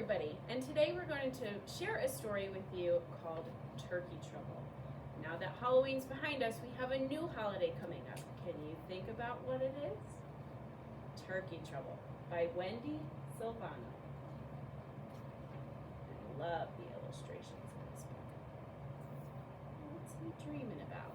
everybody, and today we're going to share a story with you called Turkey Trouble. Now that Halloween's behind us, we have a new holiday coming up. Can you think about what it is? Turkey Trouble by Wendi, Silvano. I love the illustrations in this book. What's he dreaming about?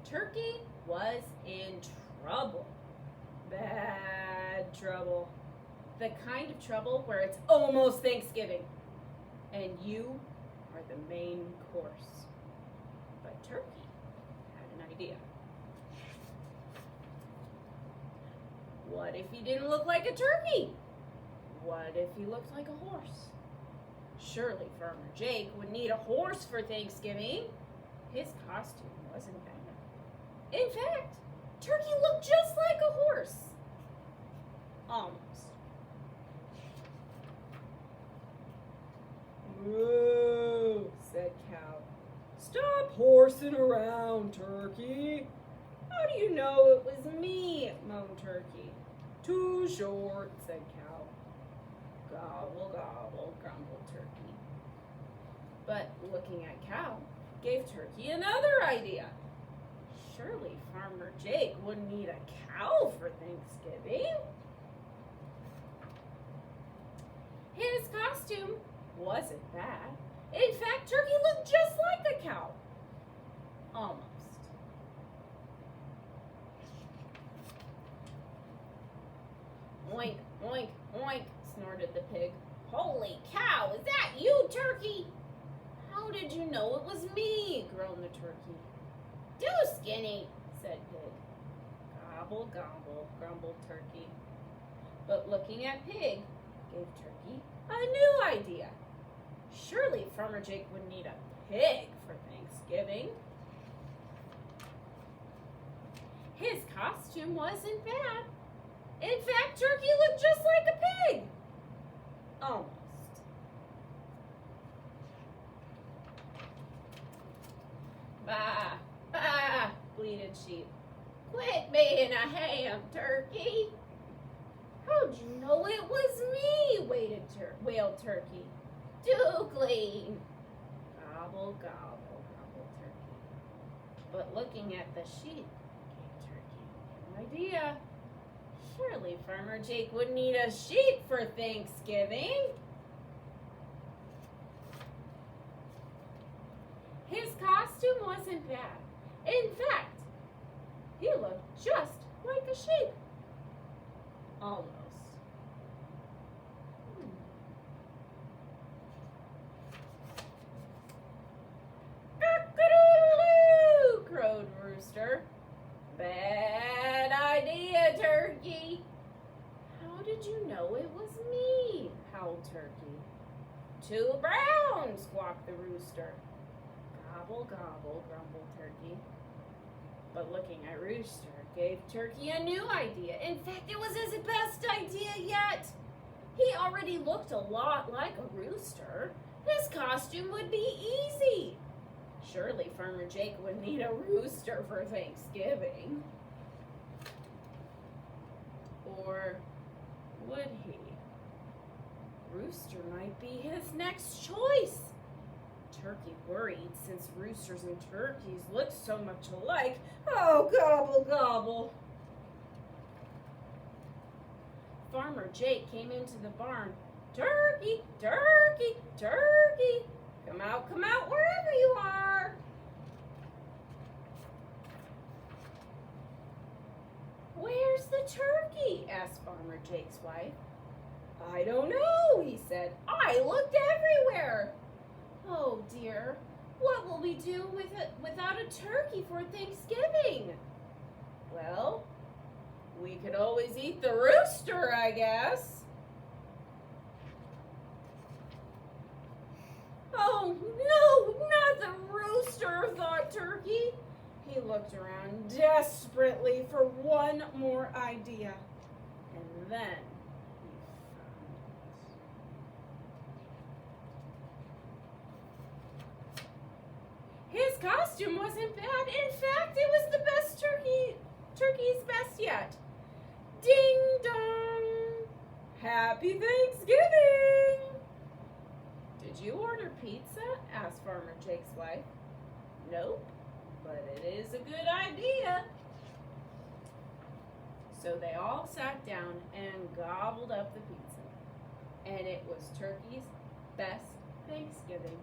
Turkey was in trouble. Bad trouble. The kind of trouble where it's almost Thanksgiving and you are the main course. But Turkey had an idea. What if he didn't look like a turkey? What if he looked like a horse? Surely Farmer Jake would need a horse for Thanksgiving. His costume wasn't bad. In fact, Turkey looked just like a horse. Almost. Moo, said Cow. Stop horsing around, Turkey. How do you know it was me? Moaned Turkey. Too short, said Cow. Gobble, gobble, grumbled Turkey. But looking at Cow gave Turkey another idea. Surely Farmer Jake wouldn't need a cow for Thanksgiving. His costume wasn't bad. In fact, Turkey looked just like a cow. Almost. Oink, oink, oink, snorted the pig. Holy cow, is that you, Turkey? How did you know it was me? Groaned the turkey. Too skinny, said Pig. Gobble, gobble, grumbled Turkey. But looking at Pig gave Turkey a new idea. Surely Farmer Jake would need a pig for Thanksgiving. His costume wasn't bad. In fact, Turkey looked just like a pig. Almost. Bah! Ah, bleated Sheep. Quit being a ham, Turkey. How'd you know it was me? Wailed Turkey. Too clean. Gobble, gobble, grumbled Turkey. But looking at the sheep gave Turkey an idea. Surely Farmer Jake would need a sheep for Thanksgiving. His costume wasn't bad. In fact, he looked just like a sheep. Almost. Cock-a-doodle-doo, crowed Rooster. Bad idea, Turkey. How did you know it was me? Howled Turkey. Too brown, squawked the rooster. Gobble, gobble, grumbled Turkey. But looking at Rooster gave Turkey a new idea. In fact, it was his best idea yet. He already looked a lot like a rooster. His costume would be easy. Surely Farmer Jake would need a rooster for Thanksgiving. Or would he? Rooster might be his next choice. Turkey worried since roosters and turkeys look so much alike. Oh, gobble, gobble. Farmer Jake came into the barn. Turkey, turkey, turkey. Come out, wherever you are. Where's the turkey? Asked Farmer Jake's wife. I don't know, he said. I looked everywhere. Oh dear, what will we do without a turkey for Thanksgiving? Well, we could always eat the rooster, I guess. Oh no, not the rooster, thought Turkey. He looked around desperately for one more idea, and then he found it. costume wasn't bad. In fact, it was the best turkey's best yet. Ding dong! Happy Thanksgiving! Did you order pizza? Asked Farmer Jake's wife. Nope, but it is a good idea. So they all sat down and gobbled up the pizza. And it was Turkey's best Thanksgiving.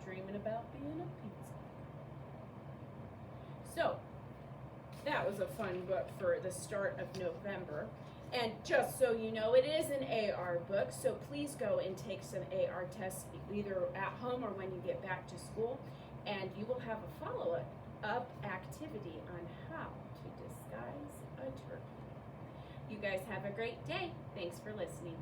Dreaming about being a pizza. So, that was a fun book for the start of November. And just so you know, it is an AR book, so please go and take some AR tests either at home or when you get back to school, and you will have a follow-up activity on how to disguise a turkey. You guys have a great day. Thanks for listening.